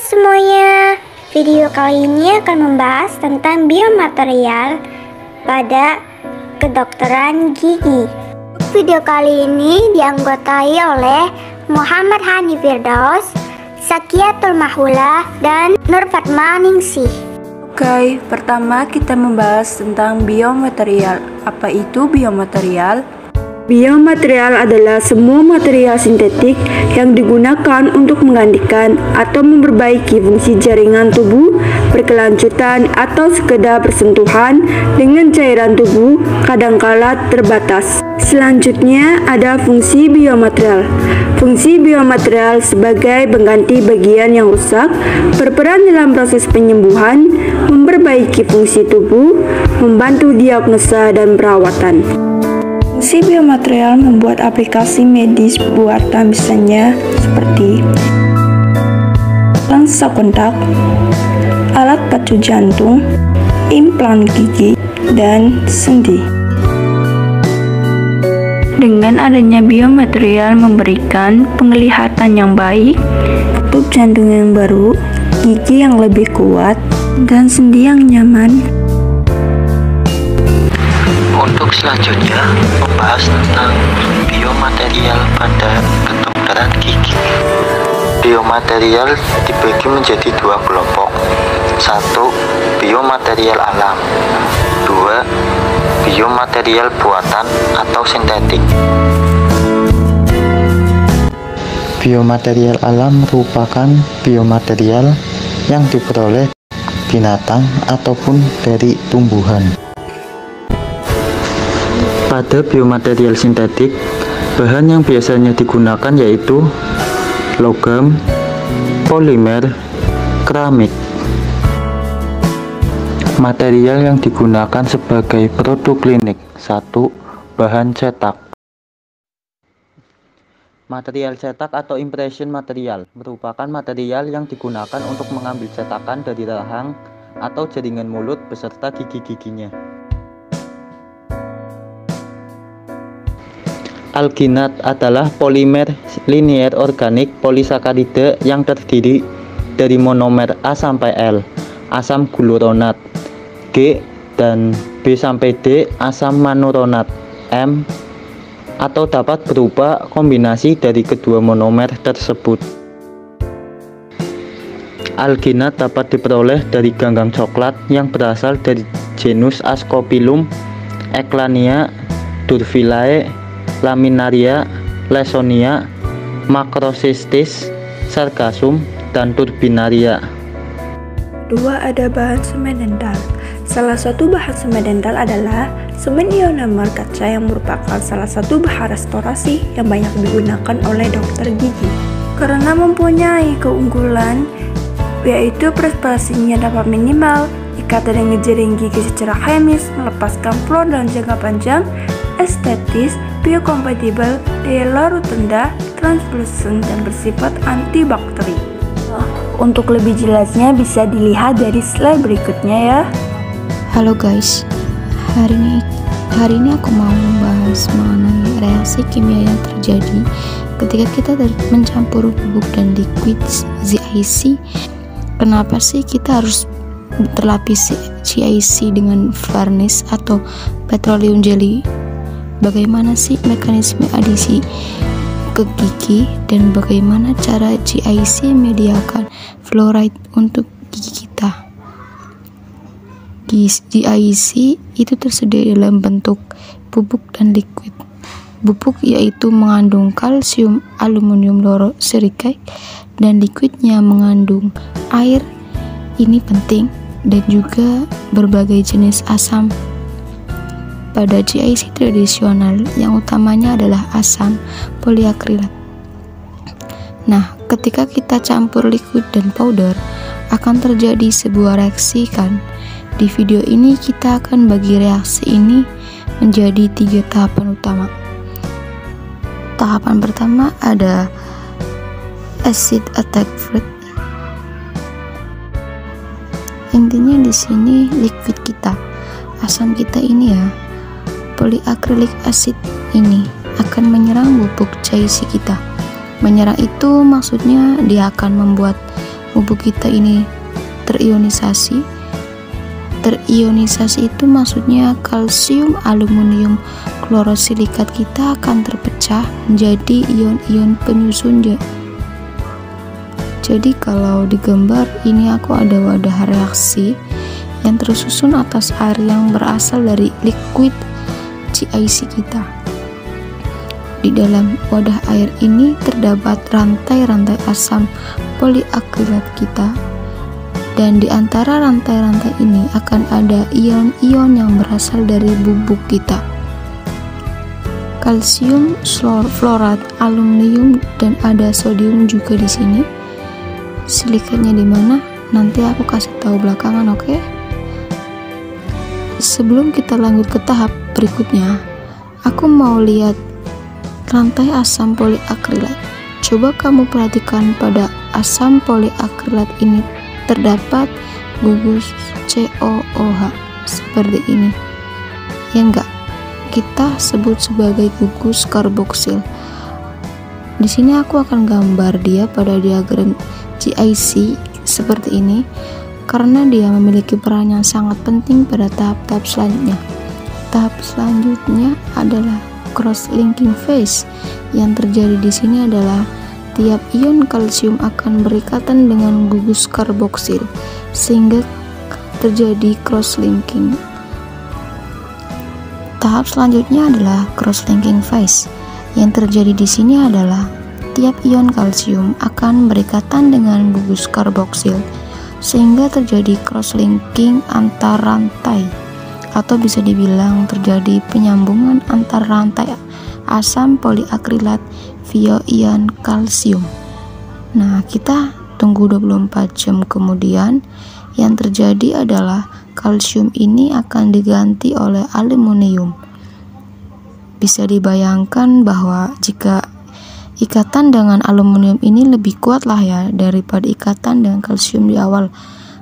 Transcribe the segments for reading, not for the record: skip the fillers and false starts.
semuanya, video kali ini akan membahas tentang biomaterial pada kedokteran gigi. Video kali ini dianggotai oleh Muhammad Hani Firdaus, Sakiatul Mahula, dan Nur Fatma Ningsih. Oke, pertama kita membahas tentang biomaterial. Apa itu biomaterial? Biomaterial adalah semua material sintetik yang digunakan untuk menggantikan atau memperbaiki fungsi jaringan tubuh berkelanjutan atau sekedar bersentuhan dengan cairan tubuh kadangkala terbatas. Selanjutnya ada fungsi biomaterial. Fungsi biomaterial sebagai pengganti bagian yang rusak, berperan dalam proses penyembuhan, memperbaiki fungsi tubuh, membantu diagnosa dan perawatan. Fungsi biomaterial membuat aplikasi medis buatan misalnya seperti lensa kontak, alat pacu jantung, implan gigi, dan sendi. Dengan adanya biomaterial memberikan penglihatan yang baik, detak jantung yang baru, gigi yang lebih kuat, dan sendi yang nyaman. Untuk selanjutnya, membahas tentang biomaterial pada kedokteran gigi. Biomaterial dibagi menjadi dua kelompok. 1. Biomaterial alam. 2. Biomaterial buatan atau sintetik. Biomaterial alam merupakan biomaterial yang diperoleh binatang ataupun dari tumbuhan. Pada biomaterial sintetik, bahan yang biasanya digunakan yaitu logam, polimer, keramik. Material yang digunakan sebagai produk klinik. 1. Bahan cetak. Material cetak atau impression material merupakan material yang digunakan untuk mengambil cetakan dari rahang atau jaringan mulut beserta gigi-giginya. Alginat adalah polimer linier organik polisakarida yang terdiri dari monomer A sampai L, asam gluronat, G dan B sampai D, asam manuronat, M, atau dapat berupa kombinasi dari kedua monomer tersebut. Alginat dapat diperoleh dari ganggang coklat yang berasal dari genus Ascophyllum, Eclania, Durvillae, Laminaria, Lawsonia, Macrocystis, Sargassum, dan Turbinaria. Kedua, ada bahan semen dental. Salah satu bahan semen dental adalah semen ionomer kaca yang merupakan salah satu bahan restorasi yang banyak digunakan oleh dokter gigi. Karena mempunyai keunggulan, yaitu prestasinya dapat minimal, ikatan dengan jaring gigi secara kemis, melepaskan fluor dalam jangka panjang, estetis, biokompatibel, daya larut rendah, translucent, dan bersifat antibakteri. Untuk lebih jelasnya bisa dilihat dari slide berikutnya ya. Halo guys, hari ini aku mau membahas mengenai reaksi kimia yang terjadi ketika kita mencampur bubuk dan liquid GIC. Kenapa sih kita harus terlapis GIC dengan varnish atau petroleum jelly? Bagaimana sih mekanisme adisi ke gigi dan bagaimana cara GIC menyediakan fluoride untuk gigi kita? GIC itu tersedia dalam bentuk bubuk dan liquid. Bubuk yaitu mengandung kalsium aluminium lorosilikate dan liquidnya mengandung air. Ini penting, dan juga berbagai jenis asam. Pada GIC tradisional, yang utamanya adalah asam poliakrilat. Nah, ketika kita campur liquid dan powder, akan terjadi sebuah reaksi kan? Di video ini kita akan bagi reaksi ini menjadi 3 tahapan utama. Tahapan pertama ada acid attack rate. Intinya di sini liquid kita, asam kita ini ya, poliakrilik acid ini akan menyerang bubuk GIC kita. Menyerang itu maksudnya dia akan membuat bubuk kita ini terionisasi. Terionisasi itu maksudnya kalsium aluminium klorosilikat kita akan terpecah menjadi ion-ion penyusun. Jadi kalau digambar ini aku ada wadah reaksi yang tersusun atas air yang berasal dari liquid GIC kita. Di dalam wadah air ini terdapat rantai-rantai asam poliakrilat kita, dan di antara rantai-rantai ini akan ada ion-ion yang berasal dari bubuk kita. Kalsium, fluorat, aluminium, dan ada sodium juga di sini. Silikatnya di mana? Nanti aku kasih tahu belakangan, oke? Sebelum kita lanjut ke tahap berikutnya, aku mau lihat rantai asam poliakrilat. Coba kamu perhatikan pada asam poliakrilat ini terdapat gugus COOH seperti ini. Ya enggak? Kita sebut sebagai gugus karboksil. Di sini aku akan gambar dia pada diagram GIC seperti ini karena dia memiliki peran yang sangat penting pada tahap-tahap selanjutnya. Tahap selanjutnya adalah cross-linking phase. Yang terjadi di sini adalah tiap ion kalsium akan berikatan dengan gugus karboksil sehingga terjadi cross-linking. Tahap selanjutnya adalah cross-linking phase. Yang terjadi di sini adalah tiap ion kalsium akan berikatan dengan gugus karboksil sehingga terjadi cross-linking antar rantai, atau bisa dibilang terjadi penyambungan antar rantai asam poliakrilat via ion kalsium. Nah, kita tunggu 24 jam kemudian yang terjadi adalah kalsium ini akan diganti oleh aluminium. Bisa dibayangkan bahwa jika ikatan dengan aluminium ini lebih kuat lah ya daripada ikatan dengan kalsium di awal,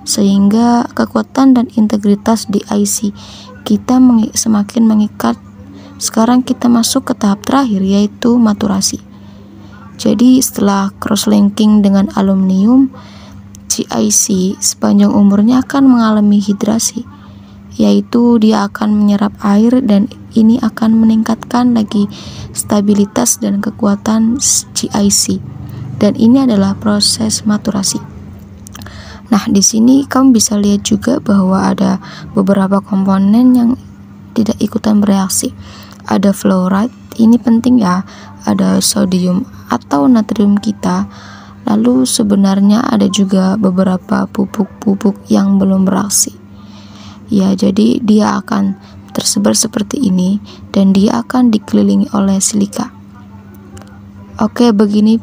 sehingga kekuatan dan integritas di IC kita semakin mengikat. Sekarang kita masuk ke tahap terakhir, yaitu maturasi. Jadi setelah cross-linking dengan aluminium, GIC sepanjang umurnya akan mengalami hidrasi, yaitu dia akan menyerap air dan ini akan meningkatkan lagi stabilitas dan kekuatan GIC. Dan ini adalah proses maturasi. Nah, di sini kamu bisa lihat juga bahwa ada beberapa komponen yang tidak ikutan bereaksi. Ada fluoride, ini penting ya, ada sodium atau natrium kita. Lalu sebenarnya ada juga beberapa pupuk-pupuk yang belum bereaksi. Ya, jadi dia akan tersebar seperti ini dan dia akan dikelilingi oleh silika. Oke, begini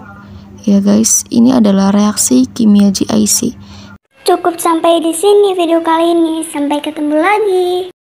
ya guys, ini adalah reaksi kimia GIC. Cukup sampai di sini video kali ini. Sampai ketemu lagi.